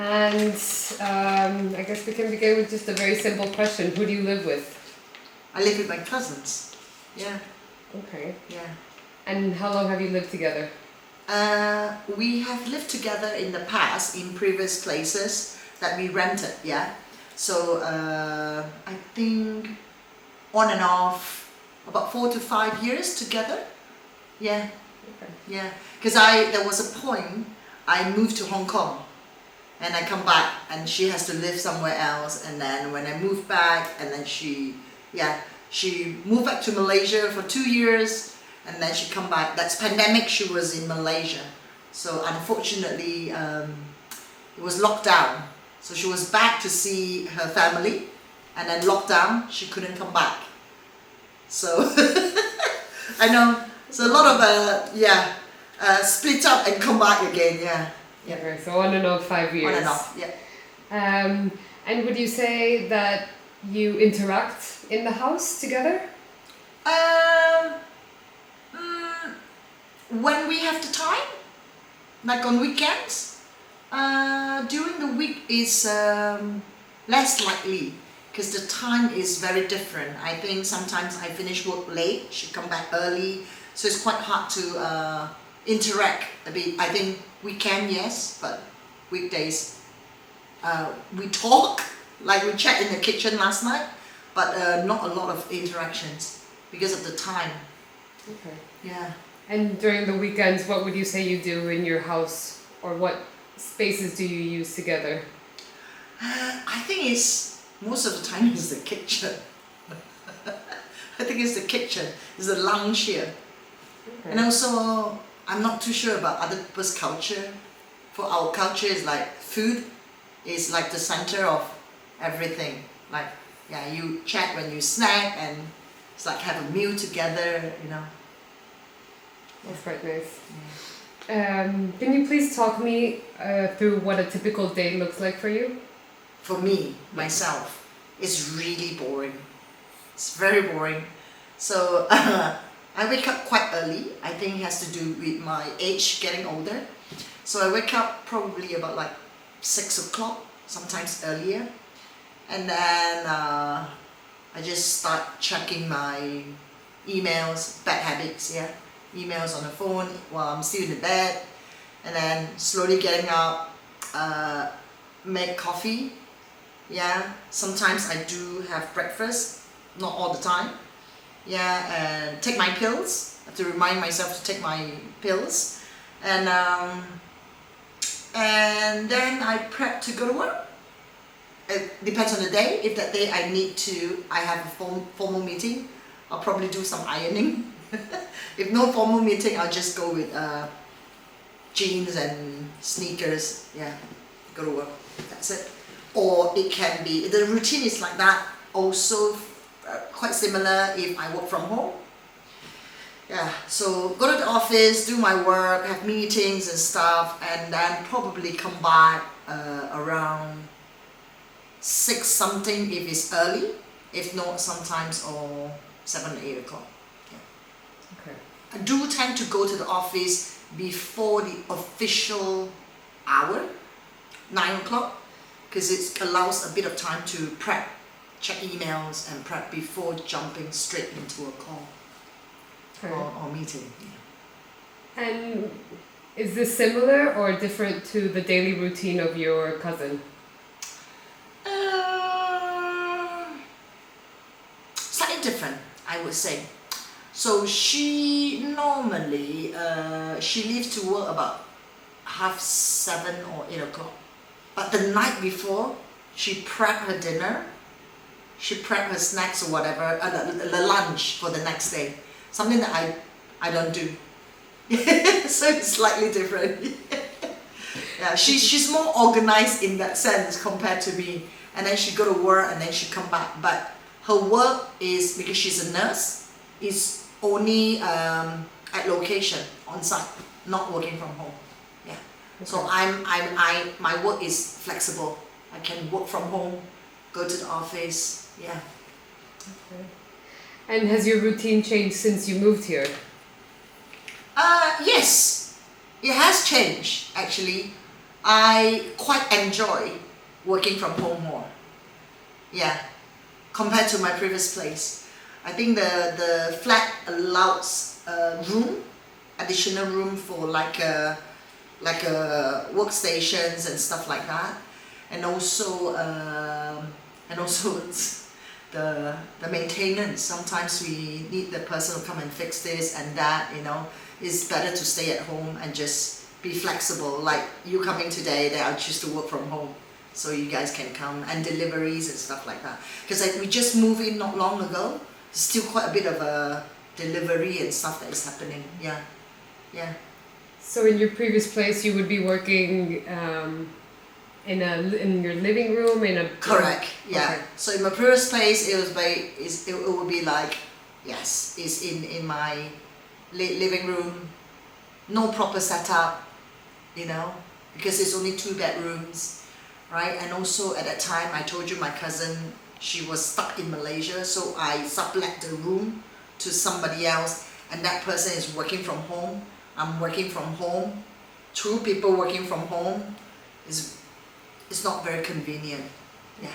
And I guess we can begin with just a very simple question. Who do you live with? I live with my cousins. Yeah, Okay. yeah. And how long have you lived together? We have lived together in the past in previous places that we rented, yeah. So I think on and off about 4 to 5 years together. Yeah, Okay. yeah. Because there was a point I moved to Hong Kong and I come back and she has to live somewhere else, and then when I moved back and then she moved back to Malaysia for 2 years and then she come back. That's pandemic, she was in Malaysia. So unfortunately it was locked down. So she was back to see her family and then lockdown, she couldn't come back. So I know, so a lot of split up and come back again, yeah. Yeah. Okay, so on and off 5 years. On and off, yeah. And would you say that you interact in the house together? When we have the time, like on weekends, during the week is less likely because the time is very different. I think sometimes I finish work late, she come back early, so it's quite hard to interact a bit. I think weekend yes, but weekdays we talk, like we chat in the kitchen last night, but not a lot of interactions because of the time. Okay. Yeah. And during the weekends, what would you say you do in your house, or what spaces do you use together? I think it's most of the time is the kitchen. I think it's the kitchen. It's the lounge here. Okay. And also, I'm not too sure about other people's culture. For our culture, it's like food is like the center of everything. Like, yeah, you chat when you snack, and it's like have a meal together, you know. That's quite nice. Can you please talk me through what a typical day looks like for you? For me, myself, it's really boring. It's very boring. So I wake up quite early. I think it has to do with my age getting older. So I wake up probably about like 6 o'clock, sometimes earlier. And then I just start checking my emails, bad habits, yeah. Emails on the phone while I'm still in the bed. And then slowly getting up, make coffee. Yeah, sometimes I do have breakfast, not all the time. Yeah, and take my pills. I have to remind myself to take my pills. And then I prep to go to work. It depends on the day. If that day I have a formal meeting, I'll probably do some ironing. If no formal meeting, I'll just go with jeans and sneakers. Yeah, go to work. That's it. Or it can be, the routine is like that. Also quite similar if I work from home. Yeah, so go to the office, do my work, have meetings and stuff, and then probably come back around 6 something if it's early. If not, sometimes or 7 or 8 o'clock. Okay. I do tend to go to the office before the official hour, 9 o'clock, because it allows a bit of time to prep, check emails and prep before jumping straight into a call or meeting. Yeah. And is this similar or different to the daily routine of your cousin? Slightly different, I would say. So she normally, she leaves to work about 7:30 or 8 o'clock. But the night before, she prep her dinner, she prep her snacks or whatever, the lunch for the next day. Something that I don't do. So it's slightly different. Yeah, she's more organized in that sense compared to me. And then she go to work and then she come back. But her work is, because she's a nurse, is only at location, on site, not working from home. Yeah. Okay. So my work is flexible. I can work from home, go to the office. Yeah. Okay. And has your routine changed since you moved here? Yes, it has changed actually. I quite enjoy working from home more. Yeah, compared to my previous place. I think the flat allows additional room for like workstations and stuff like that, and also it's the maintenance. Sometimes we need the person to come and fix this and that. It's better to stay at home and just be flexible. Like you coming today, then I'll choose to work from home, so you guys can come, and deliveries and stuff like that. Because we just moved in not long ago. Still quite a bit of a delivery and stuff that is happening. Yeah. So in your previous place, you would be working in your living room in a. Correct. Yeah. Okay. So in my previous place, it would be like, yes, it's in my living room, no proper setup, because it's only 2 bedrooms, right? And also at that time, I told you my cousin, she was stuck in Malaysia, so I sublet the room to somebody else, and that person is working from home. I'm working from home. 2 people working from home is not very convenient. Yeah.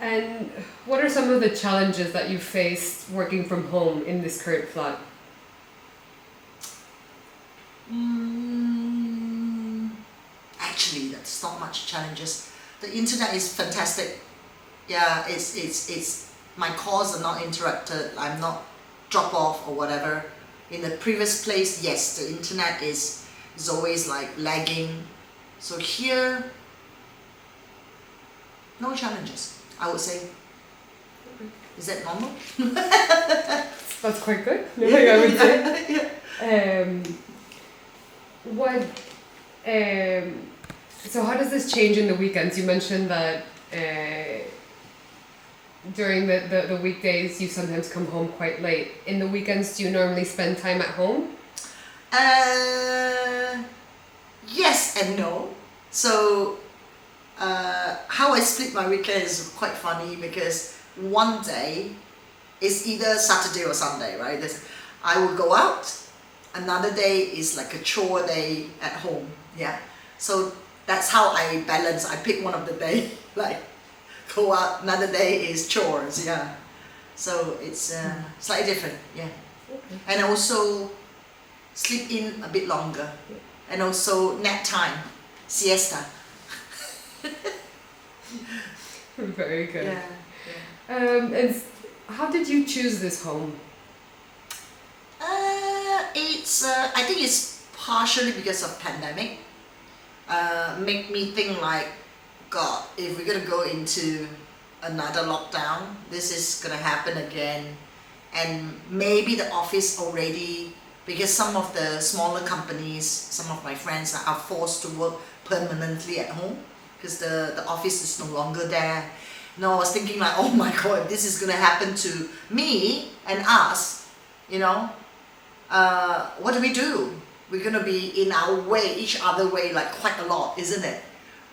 And what are some of the challenges that you faced working from home in this current flat? Actually, that's not much challenges. The internet is fantastic. Yeah, it's my calls are not interrupted. I'm not drop off or whatever. In the previous place, yes, the internet is always like lagging. So here, no challenges, I would say. Is that normal? That's quite good. I would say. So how does this change in the weekends? You mentioned that during the weekdays you sometimes come home quite late. In the weekends, do you normally spend time at home? Yes and no. So how I split my weekend is quite funny, because one day is either Saturday or Sunday, right? I will go out. Another day is like a chore day at home. Yeah. So that's how I balance. I pick one of the day, like go out. Another day is chores. Yeah. So it's slightly different. Yeah. Okay. And also sleep in a bit longer. And also nap time, siesta. Very good. Yeah. And how did you choose this home? I think it's partially because of pandemic. Make me think like, God, if we're gonna go into another lockdown, this is gonna happen again, and maybe the office already, because some of the smaller companies, some of my friends are forced to work permanently at home because the office is no longer there. I was thinking like, oh my God, this is gonna happen to me and us, what do? We're gonna be in our way, each other way, like quite a lot, isn't it?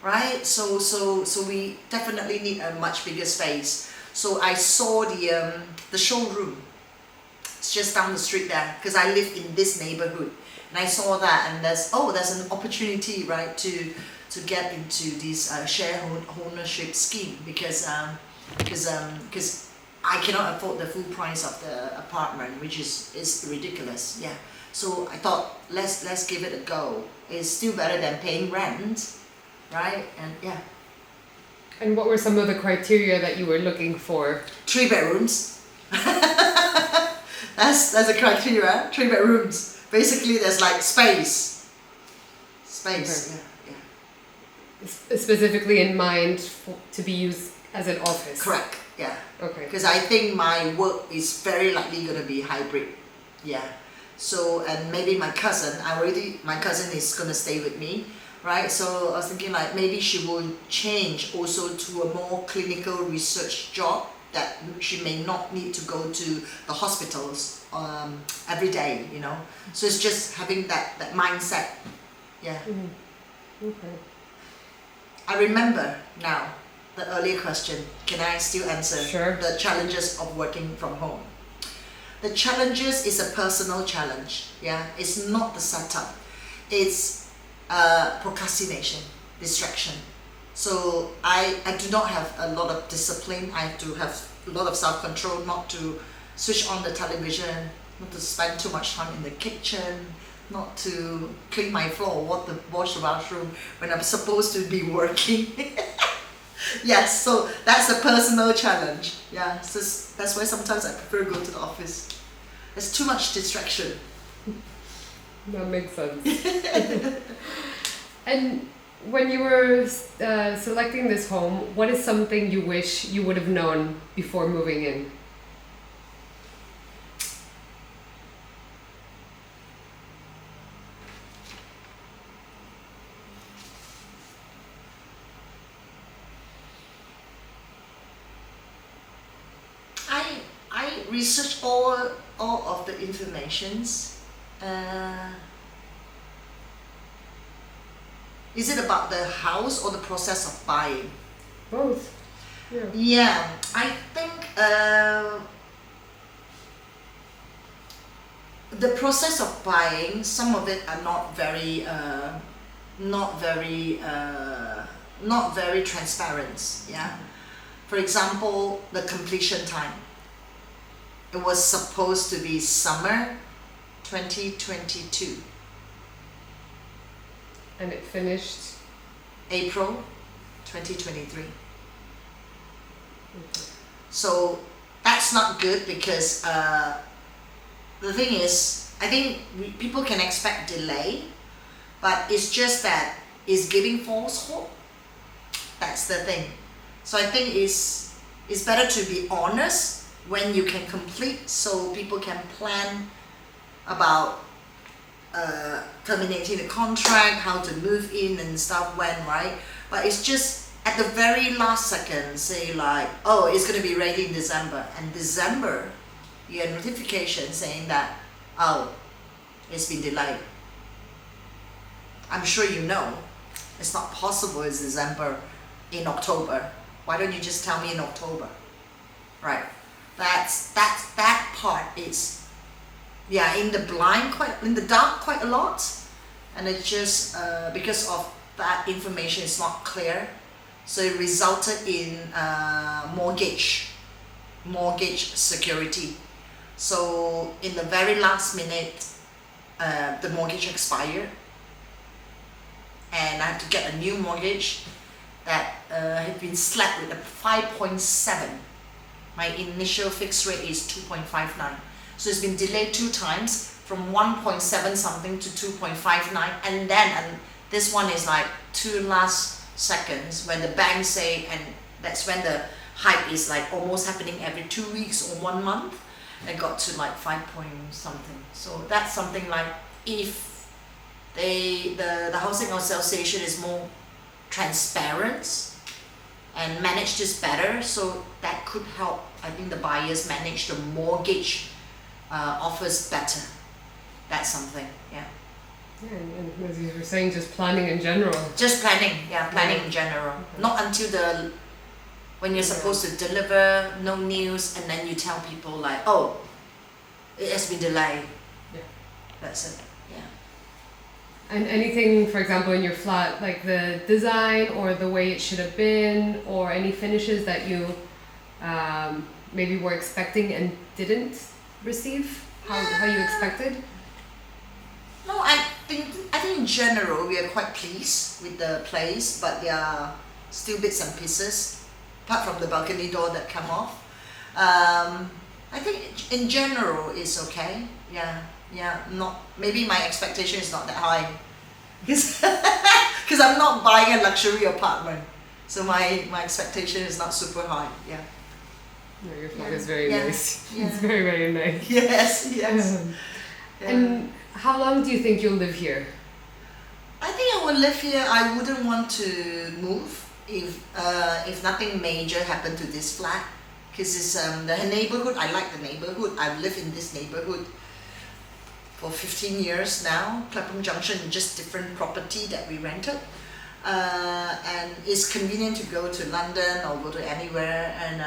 Right? So we definitely need a much bigger space. So I saw the showroom. It's just down the street there, because I live in this neighborhood, and I saw that, and there's an opportunity, right, to get into this share ownership scheme, because I cannot afford the full price of the apartment, which is ridiculous. Yeah. So I thought, let's give it a go. It's still better than paying rent, right? And yeah. And what were some of the criteria that you were looking for? 3 bedrooms. That's a criteria. 3 bedrooms. Basically, there's like space. Okay. Yeah. Specifically in mind to be used as an office. Correct. Yeah. Okay. Because I think my work is very likely going to be hybrid. Yeah. So, and maybe my cousin is going to stay with me, right? So I was thinking like maybe she will change also to a more clinical research job, that she may not need to go to the hospitals every day, So it's just having that mindset. Yeah. Mm-hmm. Okay. I remember now the earlier question. Can I still answer? Sure. The challenges of working from home? The challenges is a personal challenge. Yeah, it's not the setup. It's procrastination, distraction. So I do not have a lot of discipline. I have to have a lot of self-control not to switch on the television, not to spend too much time in the kitchen, not to clean my floor, wash the bathroom when I'm supposed to be working. Yes, so that's a personal challenge. Yeah, so that's why sometimes I prefer to go to the office. There's too much distraction. That makes sense. And when you were selecting this home, what is something you wish you would have known before moving in? I researched all of the informations. Is it about the house or the process of buying? Both. Yeah. Yeah, I think the process of buying, some of it are not very transparent. Yeah. For example, the completion time. It was supposed to be summer 2022. And it finished April 2023. Okay. So that's not good because the thing is, I think people can expect delay, but it's just that it's giving false hope. That's the thing. So I think it's better to be honest when you can complete, so people can plan about terminating the contract, how to move in and stuff when, right? But it's just at the very last second, say like, oh, it's going to be ready in December, and December you get notification saying that, oh, it's been delayed. I'm sure you know it's not possible it's December in October. Why don't you just tell me in October? Right. That part is, yeah, in the dark quite a lot, and it's just because of that information is not clear, so it resulted in mortgage security. So in the very last minute, the mortgage expired, and I had to get a new mortgage that had been slapped with a 5.7. My initial fixed rate is 2.59. So it's been delayed 2 times, from 1.7 something to 2.59, and this one is like 2 last seconds when the bank say, and that's when the hike is like almost happening every 2 weeks or 1 month. It got to like 5 point something. So that's something like, if the housing association is more transparent and manage this better, so that could help, I think, the buyers manage the mortgage offers better. That's something, yeah. Yeah, and as you were saying, just planning in general. Just planning, yeah, planning in general. Okay. Not until when you're supposed to deliver, no news, and then you tell people like, oh, it has been delayed. Yeah. That's it, yeah. And anything, for example, in your flat, like the design or the way it should have been, or any finishes that you maybe were expecting and didn't receive how you expected? No, I think in general we are quite pleased with the place, but there are still bits and pieces, apart from the balcony door that come off. I think in general it's okay. Yeah. Not, maybe my expectation is not that high, because I'm not buying a luxury apartment, so my expectation is not super high. Yeah. No, your flat is very Yeah. nice. Yeah. It's very, very nice. Yes. Yeah. Yeah. And how long do you think you'll live here? I think I would live here. I wouldn't want to move if nothing major happened to this flat, because it's the neighborhood. I like the neighborhood. I've lived in this neighborhood for 15 years now. Clapham Junction, just different property that we rented, and it's convenient to go to London or go to anywhere. And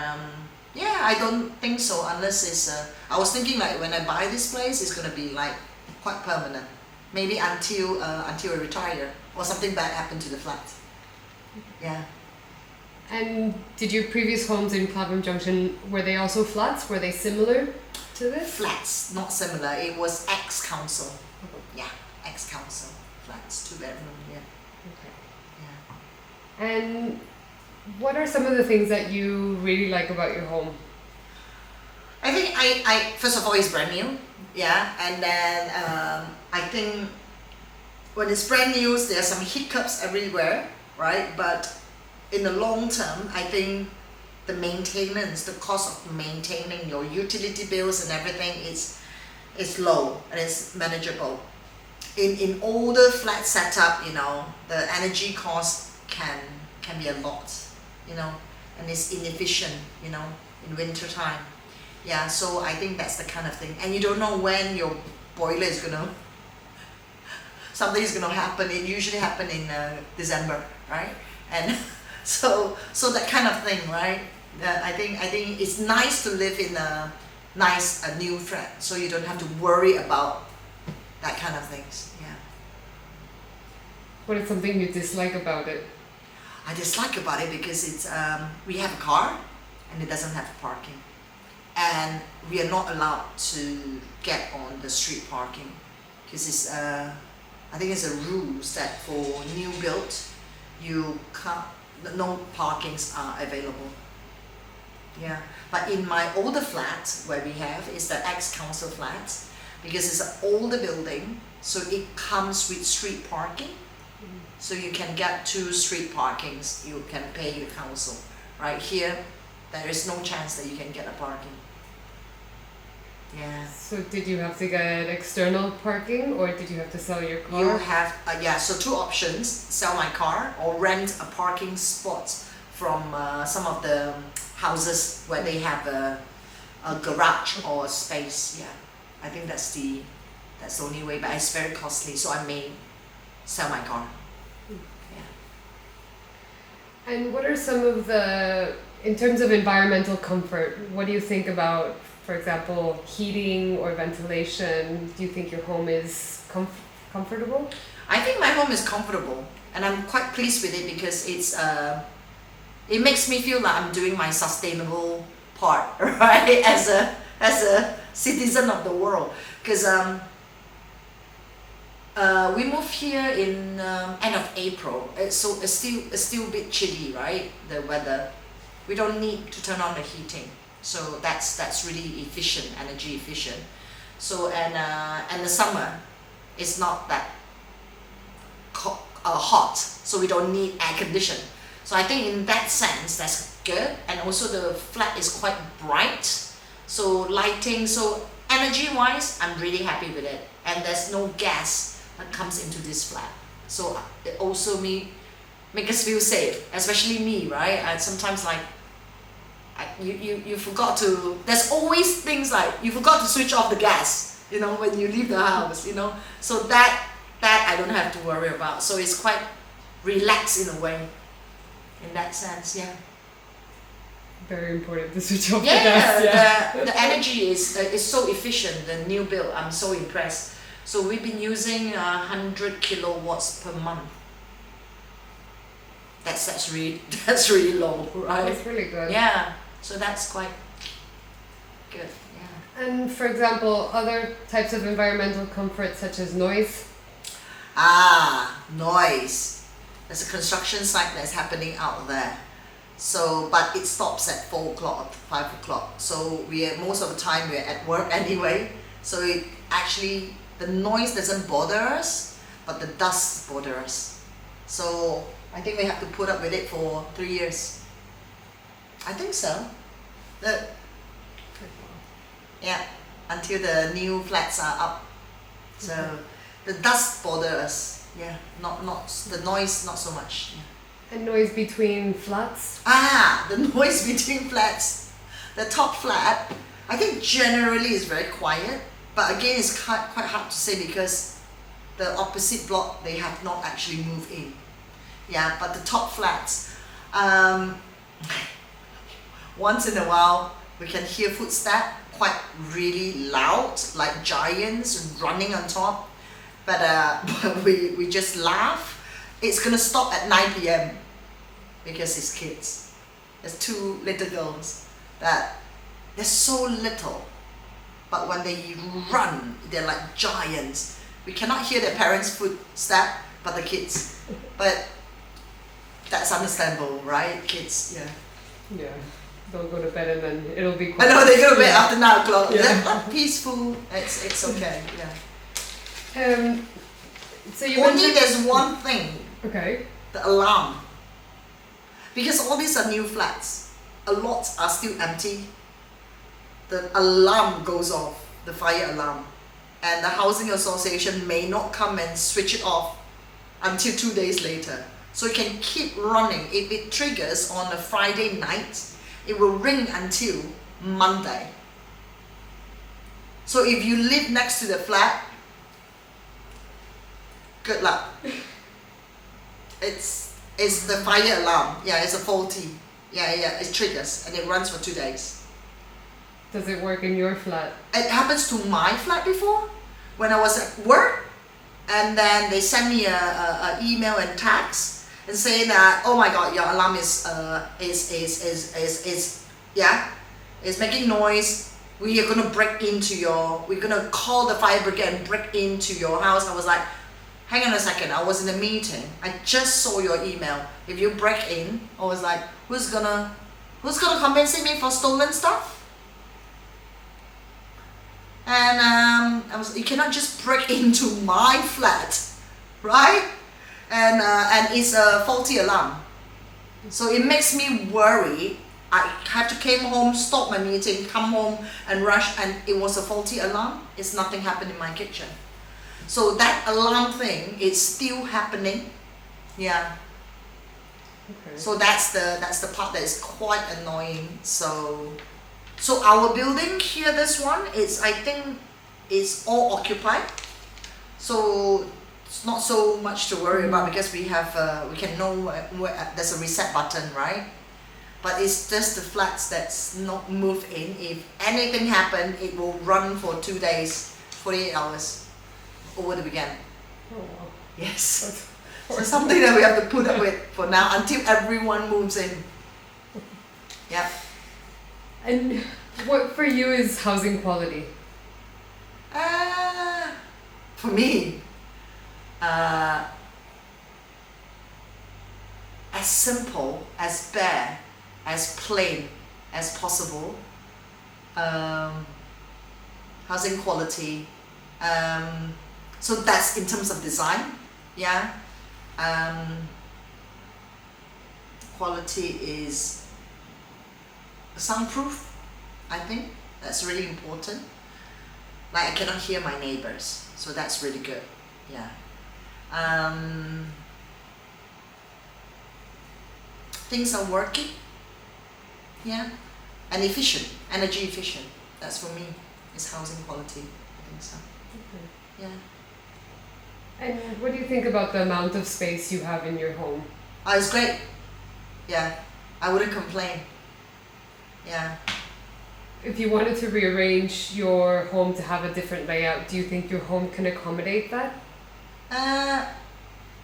yeah, I don't think so unless it's. I was thinking like when I buy this place, it's gonna be like quite permanent. maybe until I retire or something bad happened to the flat. Yeah. And did your previous homes in Clapham Junction, were they also flats? Were they similar to this? Flats, not similar. It was ex-council. Yeah, ex-council flats, 2-bedroom. Yeah. Okay. Yeah. And what are some of the things that you really like about your home? I think I first of all it's brand new. Yeah, and then I think when it's brand new, there are some hiccups everywhere, right? But in the long term, I think the maintenance, the cost of maintaining your utility bills and everything is low and it's manageable. In older flat setup, you know, the energy cost can be a lot, you know, and it's inefficient, you know, in winter time. Yeah, so I think that's the kind of thing. And you don't know when your boiler is something's gonna happen. It usually happen in December, right? And so that kind of thing, right? I think it's nice to live in a nice new flat, so you don't have to worry about that kind of things. Yeah. What is something you dislike about it? I dislike about it because it's we have a car and it doesn't have parking, and we are not allowed to get on the street parking because it's I think it's a rules that for new build you can't, no parkings are available. Yeah, but in my older flat where we have is the ex-council flat, because it's an older building, so it comes with street parking. So you can get 2 street parkings, you can pay the council. Right here, there is no chance that you can get a parking. Yeah. So did you have to get external parking or did you have to sell your car? You have, yeah, so 2 options, sell my car or rent a parking spot from some of the houses where they have a garage or a space. Yeah, I think that's the only way, but it's very costly, so I may sell my car. Yeah. And what are some of the, in terms of environmental comfort, what do you think about, for example, heating or ventilation? Do you think your home is comfortable? I think my home is comfortable, and I'm quite pleased with it because it makes me feel like I'm doing my sustainable part, right? As a citizen of the world, because we moved here in end of April, so it's still a bit chilly, right? The weather. We don't need to turn on the heating, so that's really efficient, energy efficient. So and the summer, it's not that hot, so we don't need air condition. So I think in that sense that's good, and also the flat is quite bright, so lighting, so energy wise I'm really happy with it, and there's no gas that comes into this flat, so it also make us feel safe, especially me, right? I sometimes like you forgot to, there's always things like you forgot to switch off the gas, you know, when you leave the house, you know, so that I don't have to worry about, so it's quite relaxed in a way, in that sense. Yeah. Very important to switch off the gas. Yeah, the energy is so efficient. The new build, I'm so impressed. So we've been using 100 kilowatts per month. That's really low, right? That's really good. Yeah, so that's quite good. Yeah. And for example, other types of environmental comfort such as noise. Noise. There's a construction site that's happening out there. So, but it stops at 4 o'clock or 5 o'clock. So most of the time we're at work anyway. So it actually, the noise doesn't bother us, but the dust bothers us. So I think we have to put up with it for 3 years. I think so. Yeah, until the new flats are up. So the dust bothers us. Yeah, not the noise, not so much. Yeah. And noise between flats? The noise between flats. The top flat, I think generally is very quiet, but again it's quite hard to say because the opposite block, they have not actually moved in. Yeah, but the top flats, once in a while we can hear footsteps, quite really loud, like giants running on top. but we just laugh. It's gonna stop at 9 p.m. because it's kids. There's two little girls that they're so little, but when they run, they're like giants. We cannot hear their parents' footstep, but the kids. But that's understandable, right? Kids, yeah. Yeah. Don't go to bed and then it'll be I quiet. know they go to bed after 9 o'clock. Yeah. They're peaceful. It's okay. Yeah. So you Only mentioned. there's one thing, Okay. the alarm. Because all these are new flats. A lot are still empty. The alarm goes off, the fire alarm. And the housing association may not come and switch it off until 2 days later. So it can keep running. If it triggers on a Friday night, it will ring until Monday. So if you live next to the flat, good luck. It's the fire alarm. Yeah, it's a faulty. Yeah, it triggers and it runs for 2 days. Does it work in your flat? It happens to my flat before when I was at work, and then they sent me a email and text and saying that, oh my god, your alarm is making noise. We're gonna call the fire brigade and break into your house. I was like, hang on a second, I was in a meeting. I just saw your email. If you break in, I was like, who's gonna compensate me for stolen stuff? And you cannot just break into my flat, right? And it's a faulty alarm. So it makes me worry. I have to came home, stop my meeting, come home and rush, and it was a faulty alarm. It's nothing happened in my kitchen. So that alarm thing is still happening. Yeah. Okay. So that's the part that is quite annoying. So our building here, this one, I think is all occupied. So it's not so much to worry about because we can know where there's a reset button, right? But it's just the flats that's not moved in. If anything happen, it will run for 2 days, 48 hours over the weekend. Oh, wow. Yes. That's So something that we have to put up with for now until everyone moves in. Yeah. And what for you is housing quality? For me, as simple, as bare, as plain as possible. Housing quality. So that's in terms of design. Yeah. Quality is soundproof. I think that's really important. Like I cannot hear my neighbors, so that's really good. Yeah. Things are working. Yeah. And efficient, energy efficient. That's for me. It's housing quality. I think so. Okay. Yeah. And what do you think about the amount of space you have in your home? Oh, it's great. Yeah. I wouldn't complain. Yeah. If you wanted to rearrange your home to have a different layout, do you think your home can accommodate that?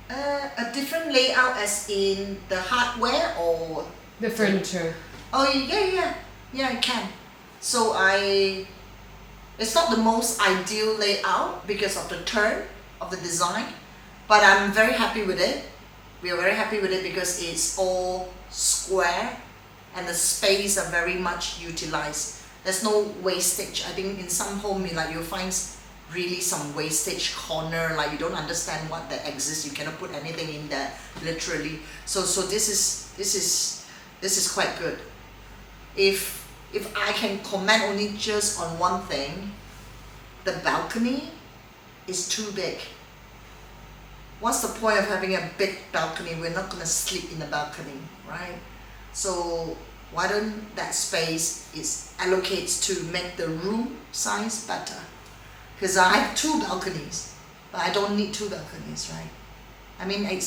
A different layout as in the hardware or The furniture. oh yeah it can. So it's not the most ideal layout because of the turn of the design, but I'm very happy with it. We are very happy with it because it's all square and the space are very much utilized. There's no wastage. I think in some home you'll find really some wastage corner, like you don't understand what that exists. You cannot put anything in there literally. So this is quite good. If I can comment only just on one thing, the balcony is too big. What's the point of having a big balcony? We're not gonna sleep in the balcony, right? So why don't that space is allocates to make the room size better? Because I have 2 balconies, but I don't need 2 balconies, right? I mean, a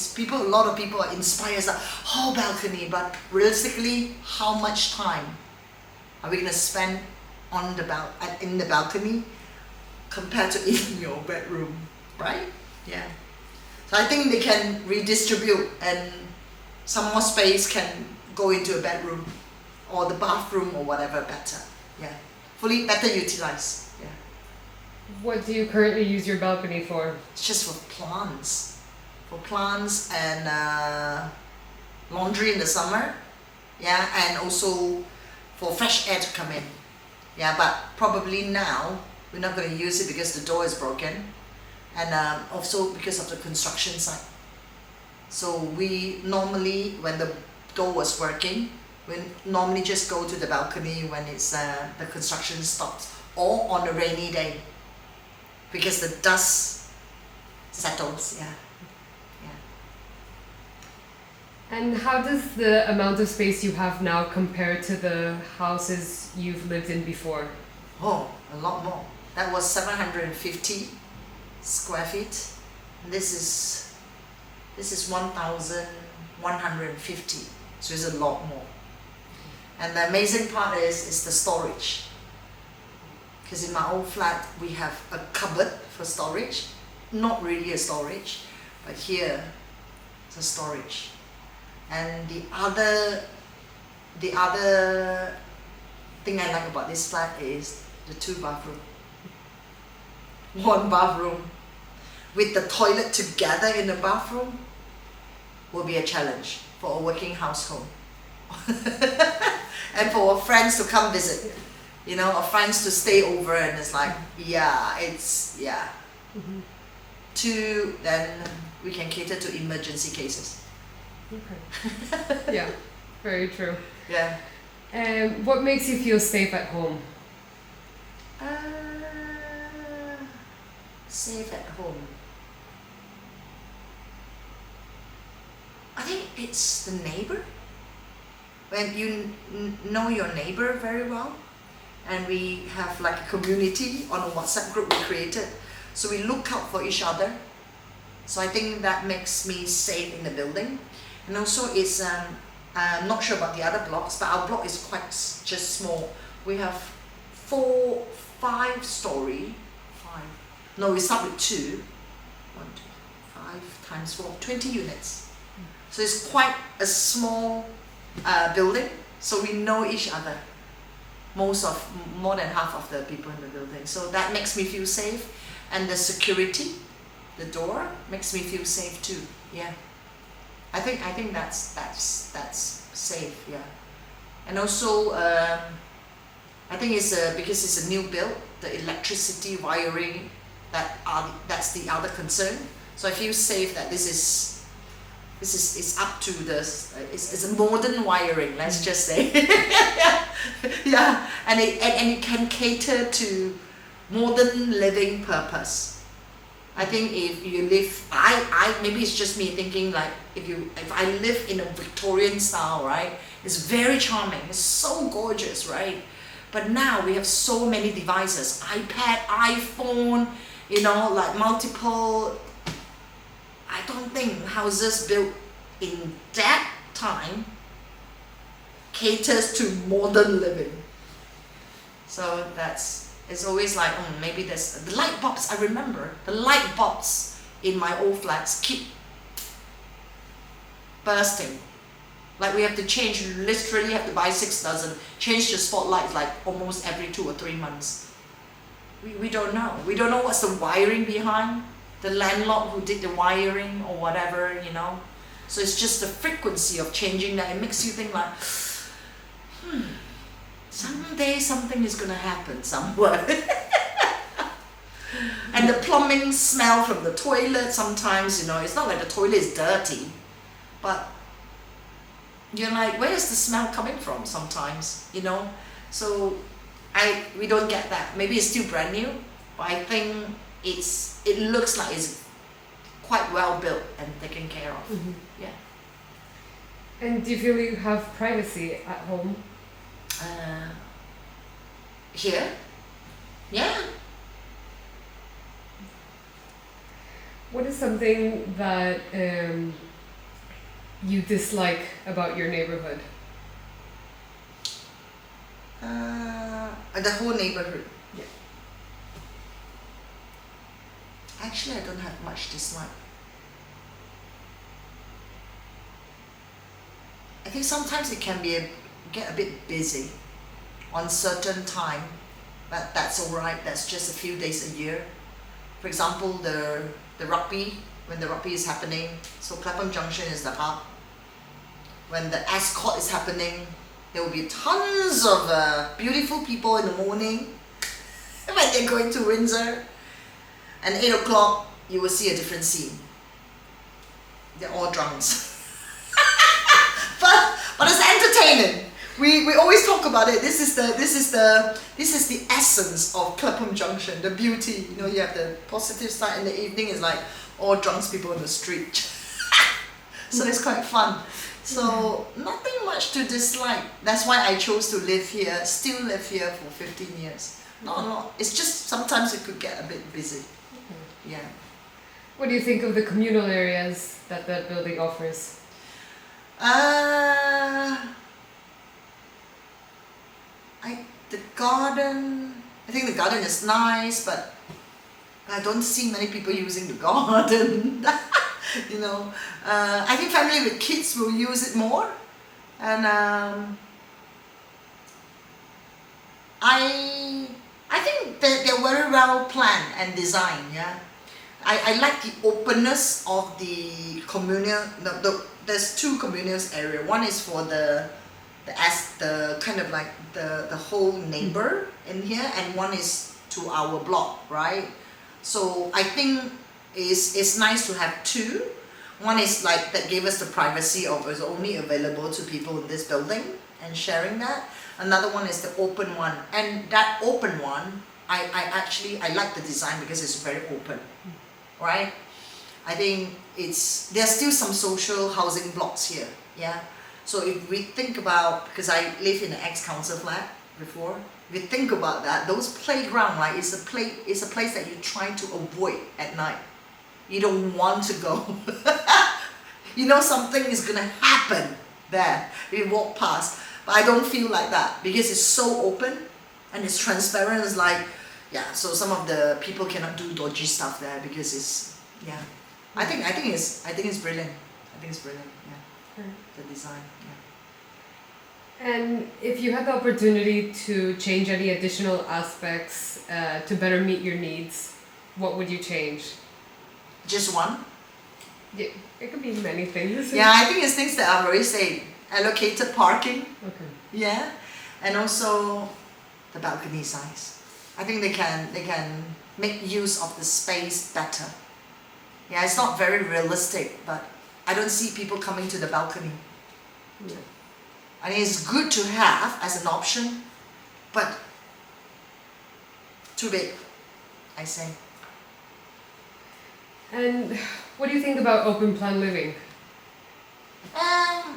lot of people are inspired that whole balcony, but realistically, how much time are we gonna spend in the balcony compared to in your bedroom, right? So I think they can redistribute and some more space can go into a bedroom or the bathroom or whatever better. Yeah, fully better utilized. Yeah, What do you currently use your balcony for? it's just for plants and laundry in the summer. Yeah, and also for fresh air to come in. Yeah, but probably now we're not going to use it because the door is broken, and also because of the construction site. So we normally, when the door was working, we normally just go to the balcony when it's the construction stops, or on a rainy day, because the dust settles. Yeah, yeah. And how does the amount of space you have now compare to the houses you've lived in before? Oh, a lot more. That was 750 square feet. This is 1,150. So it's a lot more. And the amazing part is the storage. Because in my old flat we have a cupboard for storage. Not really a storage, but here it's a storage. And the other thing I like about this flat is the 2 bathroom. 1 bathroom with the toilet together in the bathroom will be a challenge for a working household. And for friends to come visit, you know, or friends to stay over, and it's like, yeah, it's, yeah. 2, then we can cater to emergency cases. Okay. Yeah, very true. Yeah. What makes you feel safe at home? Safe at home. I think it's the neighbor. When you know your neighbor very well, and we have like a community on a WhatsApp group we created, so we look out for each other. So I think that makes me safe in the building. And also it's I'm not sure about the other blocks, but our block is quite just small. We have 5 story. No, we start with 2. 1, 2, 5 times 4, 20 units. So it's quite a small building. So we know each other. More than half of the people in the building. So that makes me feel safe. And the security, the door, makes me feel safe too. Yeah. I think that's safe. Yeah. And also I think it's because it's a new build, the electricity wiring, that's the other concern. So I feel safe that this is it's up to it's a modern wiring, let's just say. Yeah, and it can cater to modern living purpose. I think if you live, I maybe it's just me thinking, like if I live in a Victorian style, right? It's very charming. It's so gorgeous, right? But now we have so many devices, iPad, iPhone, you know, like multiple. I don't think houses built in that time caters to modern living. So it's always like, maybe there's the light bulbs. I remember the light bulbs in my old flats keep bursting. Like we have to change, literally have to buy 6 dozen, change the spotlights like almost every 2 or 3 months. We don't know. We don't know what's the wiring behind, the landlord who did the wiring or whatever, you know. So it's just the frequency of changing that. It makes you think like, someday something is gonna happen somewhere. And the plumbing smell from the toilet sometimes, you know, it's not like the toilet is dirty, but you're like, where is the smell coming from sometimes, you know? So we don't get that. Maybe it's still brand new, but I think it looks like it's quite well built and taken care of. Yeah. And do you feel you have privacy at home? Here? Yeah. What is something that you dislike about your neighborhood? The whole neighborhood. Yeah. Actually, I don't have much dislike. I think sometimes it can get a bit busy on certain time, but that's alright. That's just a few days a year. For example, the rugby, when the rugby is happening, so Clapham Junction is the hub. When the Ascot is happening, there will be tons of beautiful people in the morning when they're going to Windsor. And 8 o'clock, you will see a different scene. They're all drunks. but it's entertaining. We always talk about it. This is the essence of Clapham Junction, the beauty. You know, you have the positive side, and the evening is like all drunk people in the street. So it's quite fun. So nothing much to dislike. That's why I chose to live here, still live here for 15 years. No, it's just sometimes it could get a bit busy. Yeah. What do you think of the communal areas that that building offers? The garden, I think the garden is nice, but I don't see many people using the garden. You know, I think family with kids will use it more, and I think that they're very well planned and designed. Yeah, I like the openness of the communal. There's two communal area. One is for the kind of like the whole neighbor in here, and one is to our block, right? So I think it's nice to have two. One is like that gave us the privacy of it's only available to people in this building and sharing that. Another one is the open one, and that open one I like the design because it's very open, right? I think there's still some social housing blocks here, yeah. So if we think about, because I live in an ex-council flat before, if you think about that, those playground, right, is a place that you try to avoid at night. You don't want to go. You know something is gonna happen there. You walk past, but I don't feel like that because it's so open and it's transparent. It's like, yeah. So some of the people cannot do dodgy stuff there because it's, yeah. I think it's brilliant. I think it's brilliant. Yeah. The design. Yeah. And if you had the opportunity to change any additional aspects to better meet your needs, what would you change? Just one? Yeah, it could be many things. Yeah, I think it's things that I've already said. Allocated parking. Okay. Yeah. And also the balcony size. I think they can make use of the space better. Yeah, it's not very realistic, but I don't see people coming to the balcony. Yeah. I think it's good to have as an option, but too big, I say. And what do you think about open plan living? I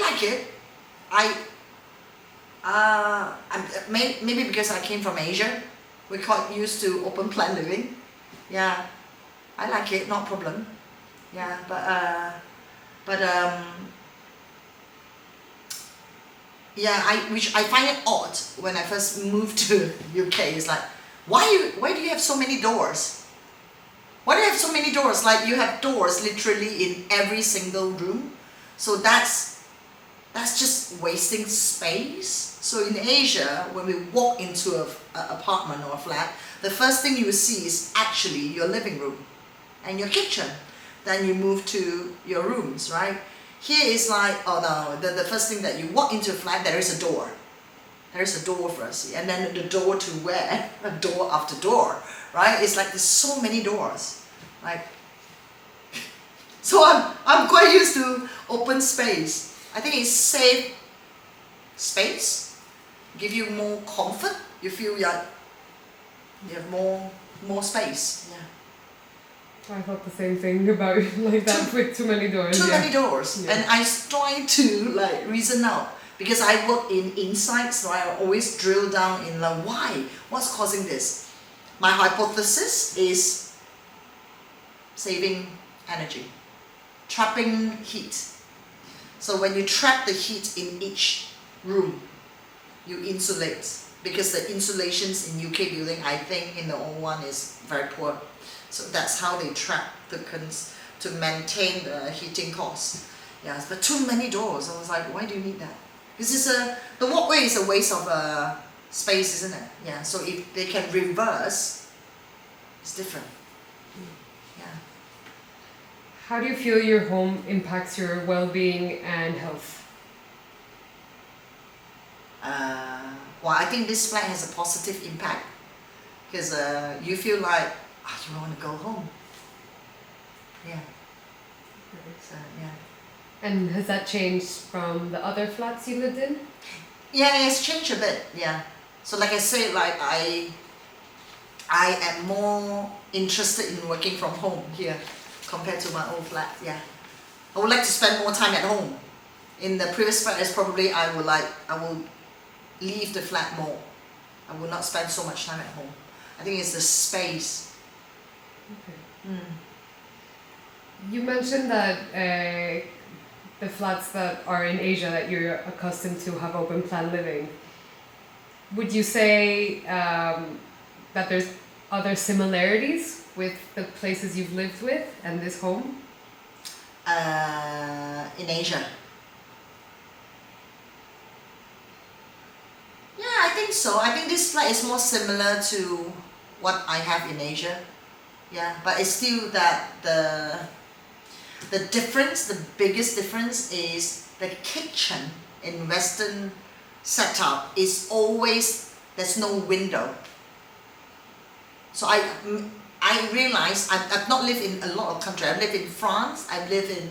like it. Maybe because I came from Asia, we're quite used to open plan living. Yeah, I like it, no problem. Yeah, yeah, which I find it odd when I first moved to UK. It's like, why do you have so many doors? Why do you have so many doors? Like you have doors literally in every single room. So that's just wasting space. So in Asia, when we walk into an apartment or a flat, the first thing you will see is actually your living room and your kitchen. Then you move to your rooms, right? Here is like, oh no, the first thing that you walk into a flat, there is a door. There is a door for us. And then the door to where? Door after door, right? It's like there's so many doors. Like, so I'm quite used to open space. I think it's safe space, give you more comfort. You feel like you have more space. Yeah. I thought the same thing about like that with too many doors. Too many doors. Yeah. And I try to like reason out because I work in insight, so I always drill down in like why? What's causing this? My hypothesis is saving energy, trapping heat. So when you trap the heat in each room, you insulate because the insulations in UK building, I think in the old one is very poor. So that's how they trap to maintain the heating costs. Yeah, but too many doors. I was like, why do you need that? Because the walkway is a waste of space, isn't it? Yeah. So if they can reverse, it's different. Yeah. How do you feel your home impacts your well-being and health? Well, I think this flat has a positive impact because you feel like you want to go home. Yeah. So, yeah. And has that changed from the other flats you lived in? Yeah, it's changed a bit. Yeah. So like I said, like I am more interested in working from home here compared to my old flat. Yeah. I would like to spend more time at home. In the previous flat, is probably I will leave the flat more. I will not spend so much time at home. I think it's the space. Okay. You mentioned that the flats that are in Asia that you're accustomed to have open plan living. Would you say that there's other similarities with the places you've lived with and this home? In Asia. Yeah, I think so. I think this flat is more similar to what I have in Asia. Yeah, but it's still that the difference, the biggest difference is the kitchen in Western setup is always, there's no window. So I realized I've not lived in a lot of countries. I've lived in France, I've lived in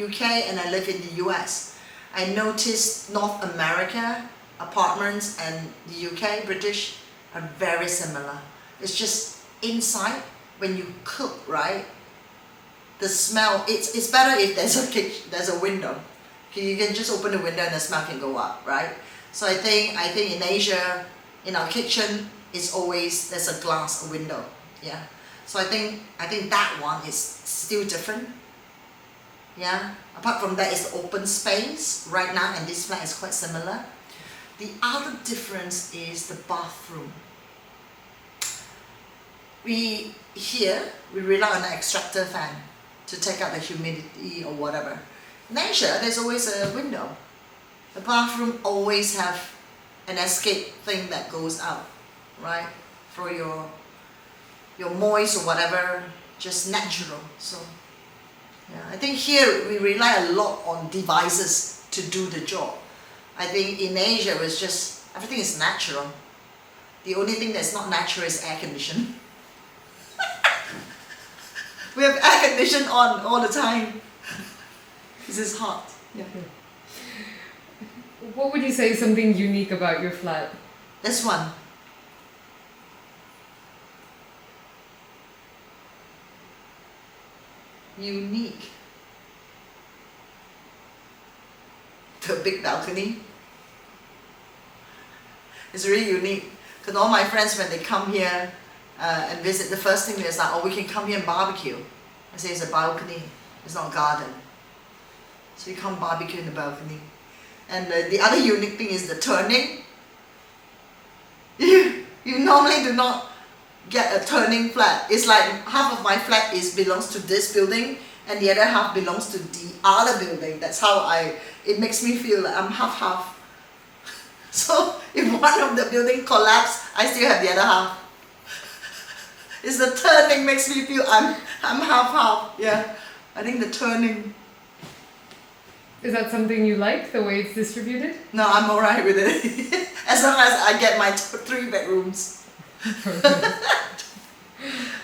UK, and I live in the US. I noticed North America apartments and the UK, British, are very similar. It's just inside, when you cook, right? The smell, it's better if there's a window. You can just open the window and the smell can go up, right? So I think in Asia, in our kitchen, it's always, there's a glass, a window. Yeah. So I think that one is still different. Yeah. Apart from that, it's the open space right now, and this flat is quite similar. The other difference is the bathroom. We rely on an extractor fan to take out the humidity or whatever. In Asia, there's always a window. The bathroom always have an escape thing that goes out, right? For your moist or whatever, just natural. So yeah, I think here we rely a lot on devices to do the job. I think in Asia it's just everything is natural. The only thing that's not natural is air conditioning. We have air conditioning on all the time. This is hot. Yeah. What would you say is something unique about your flat? This one. Unique. The big balcony. It's really unique. Because all my friends, when they come here and visit, the first thing they're like, oh, we can come here and barbecue. I say it's a balcony, it's not a garden. So you can't barbecue in the balcony. And the other unique thing is the turning. You normally do not get a turning flat. It's like half of my flat belongs to this building and the other half belongs to the other building. That's how it makes me feel like I'm half-half. So if one of the building collapses, I still have the other half. It's the turning makes me feel I'm half-half. Yeah, I think the turning. Is that something you like, the way it's distributed? No, I'm alright with it. As long as I get my 3 bedrooms.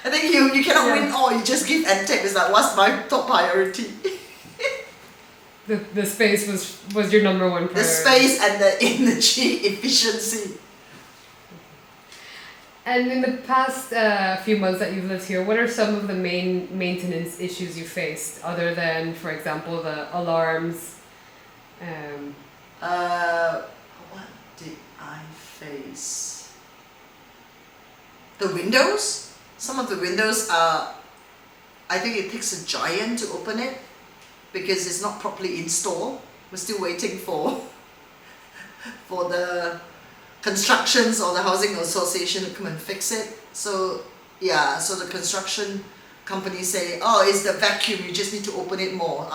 I think you cannot win all, you just give and take. It's like, what's my top priority? The space was your number one priority. The space and the energy efficiency. And in the past few months that you've lived here, what are some of the main maintenance issues you faced, other than, for example, the alarms? What did I face? The windows? Some of the windows are, I think it takes a giant to open it because it's not properly installed. We're still waiting for the constructions or the housing association to come and fix it. So yeah, so the construction company say, oh, it's the vacuum, you just need to open it more.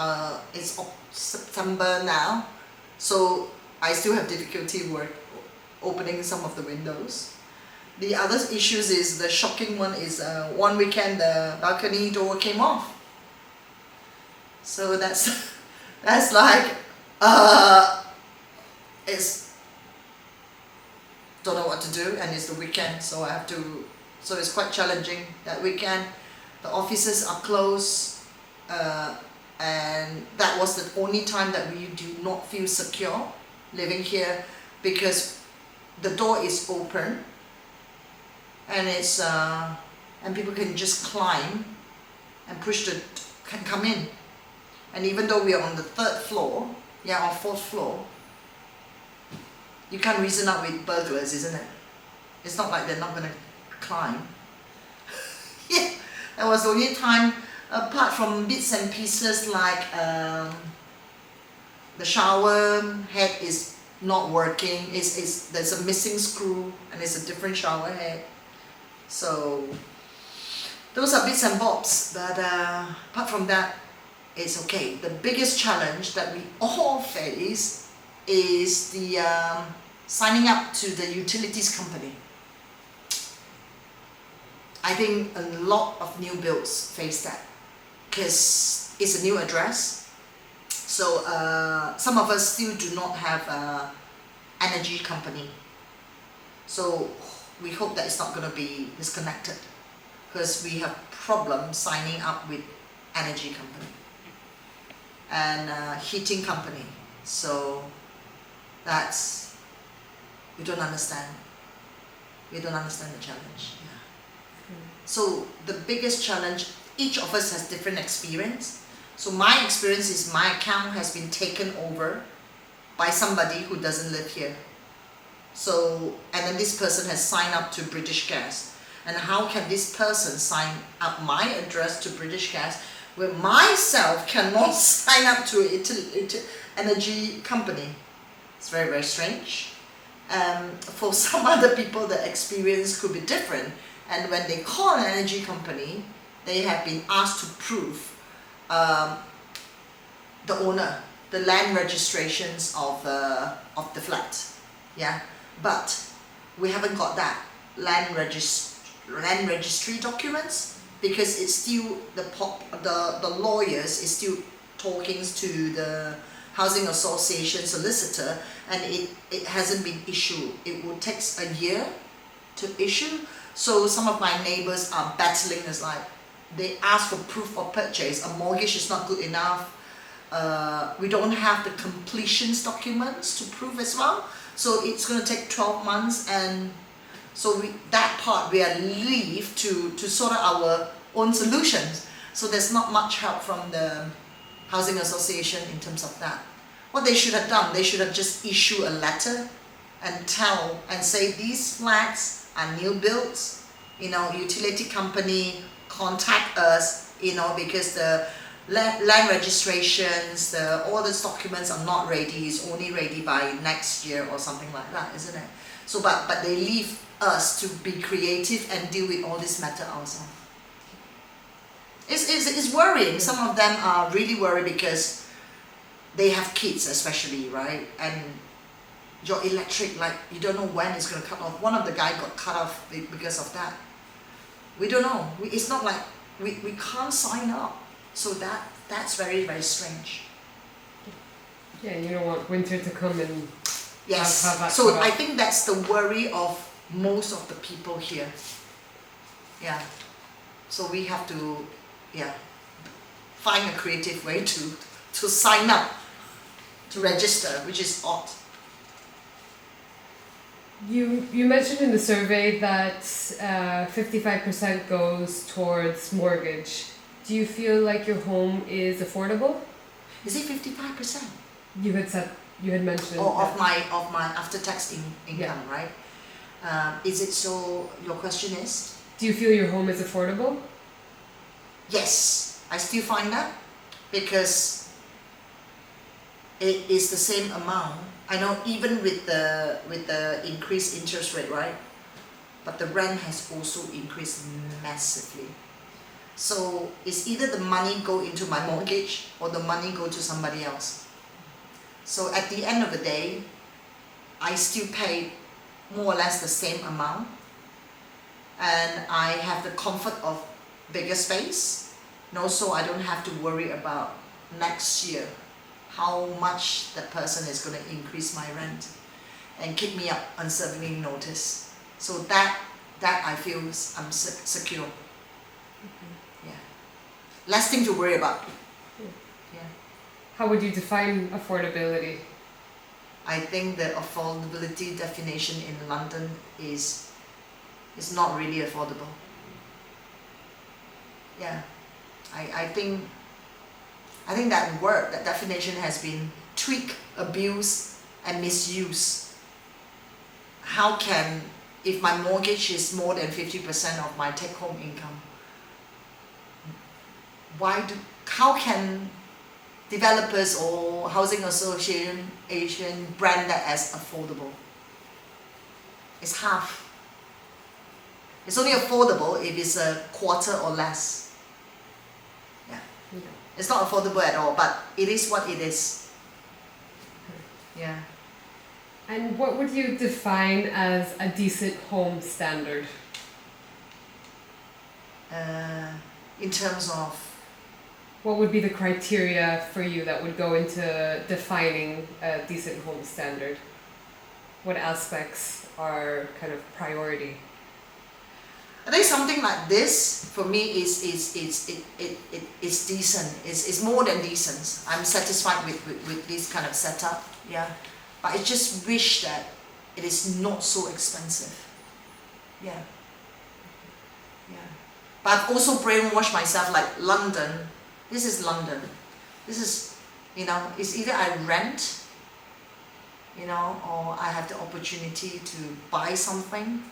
It's September now, so I still have difficulty opening some of the windows. The other issues is, the shocking one is, one weekend the balcony door came off. So that's like, it's, don't know what to do, and it's the weekend, so so it's quite challenging that weekend. The offices are closed, and that was the only time that we do not feel secure living here, because the door is open, and it's and people can just climb and can come in. And even though we are on the 3rd floor, yeah, or 4th floor, you can't reason out with burglars, isn't it? It's not like they're not going to climb. Yeah, that was the only time, apart from bits and pieces like the shower head is not working, there's a missing screw, and it's a different shower head. So those are bits and bobs, but apart from that, it's okay. The biggest challenge that we all face is the signing up to the utilities company. I think a lot of new builds face that, because it's a new address. So some of us still do not have an energy company. So we hope that it's not going to be disconnected, because we have problems signing up with energy company and heating company. So that's, we don't understand. We don't understand the challenge. Yeah. So the biggest challenge, each of us has different experience. So my experience is, my account has been taken over by somebody who doesn't live here. So, and then this person has signed up to British Gas. And how can this person sign up my address to British Gas where myself cannot sign up to an energy company? It's very, very strange. For some other people, the experience could be different. And when they call an energy company, they have been asked to prove the owner, the land registrations of the flat. Yeah, but we haven't got that land registry documents, because it's still the lawyers is still talking to the housing association solicitor, and it hasn't been issued. It will take a year to issue. So some of my neighbors are battling. It's like they ask for proof of purchase. A mortgage is not good enough. We don't have the completions documents to prove as well. So it's going to take 12 months, and so that part we are left to sort out our own solutions. So there's not much help from the housing association in terms of that. What they should have done, they should have just issued a letter and say these flats are new builds, utility company contact us, because the land registrations, all these documents are not ready, it's only ready by next year or something like that, isn't it? So but they leave us to be creative and deal with all this matter ourselves. It's worrying. Some of them are really worried because they have kids especially, right? And your electric, like, you don't know when it's going to cut off. One of the guys got cut off because of that. We don't know. It's not like we can't sign up. So that's very, very strange. Yeah, you don't want winter to come and yes. have that. So I think that's the worry of most of the people here. Yeah. So we have to, find a creative way to sign up, to register, which is odd. You mentioned in the survey that 55% goes towards mortgage. Do you feel like your home is affordable? Is it 55%? You had mentioned. Of my after-tax income, right? Is it so? Your question is? Do you feel your home is affordable? Yes, I still find that, because it is the same amount. I know, even with the increased interest rate, right? But the rent has also increased massively. So it's either the money go into my mortgage or the money go to somebody else. So at the end of the day, I still pay more or less the same amount, and I have the comfort of bigger space, and also I don't have to worry about next year how much that person is going to increase my rent and kick me up on serving notice. So that I feel I'm secure. Yeah, less thing to worry about. Yeah. How would you define affordability? I think the affordability definition in London is not really affordable. Yeah, I think that word, that definition has been tweaked, abused, and misused. How can, if my mortgage is more than 50% of my take-home income, how can developers or housing association brand that as affordable? It's half. It's only affordable if it's a quarter or less. Yeah. It's not affordable at all, but it is what it is. Yeah. And what would you define as a decent home standard? In terms of, What would be the criteria for you that would go into defining a decent home standard? What aspects are kind of priority? I think something like this for me is decent. It's more than decent. I'm satisfied with this kind of setup. Yeah, but I just wish that it is not so expensive. Yeah. Yeah. But I've also brainwashed myself, like London. This is London. This is, it's either I rent, or I have the opportunity to buy something,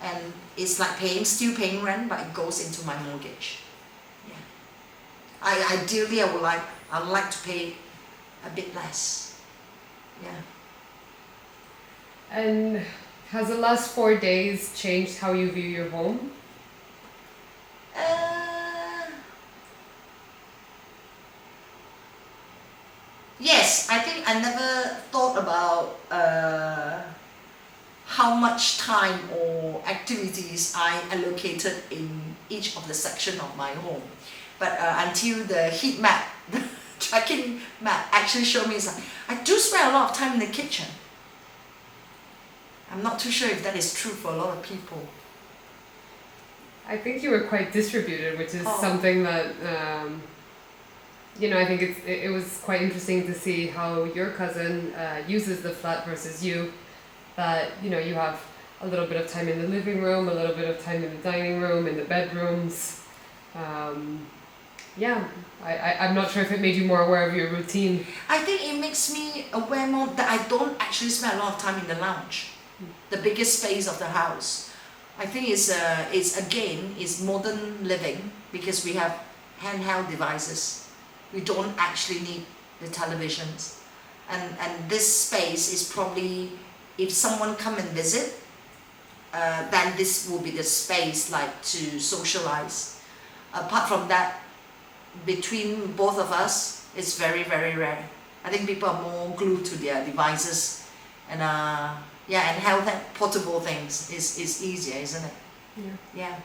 and it's like still paying rent, but it goes into my mortgage. Yeah. Ideally, I would like to pay a bit less. Yeah. And has the last 4 days changed how you view your home? Yes, I think I never thought about how much time or activities I allocated in each of the section of my home. But until the heat map, the tracking map actually showed me, I do spend a lot of time in the kitchen. I'm not too sure if that is true for a lot of people. I think you were quite distributed, which is something that, I think it was quite interesting to see how your cousin uses the flat versus you. That, you have a little bit of time in the living room, a little bit of time in the dining room, in the bedrooms. I'm not sure if it made you more aware of your routine. I think it makes me aware more that I don't actually spend a lot of time in the lounge, the biggest space of the house. I think it's modern living because we have handheld devices. We don't actually need the televisions, and this space is probably, if someone come and visit, then this will be the space like to socialize. Apart from that, between both of us, it's very, very rare. I think people are more glued to their devices, and and have that portable things is easier, isn't it? Yeah. Yeah.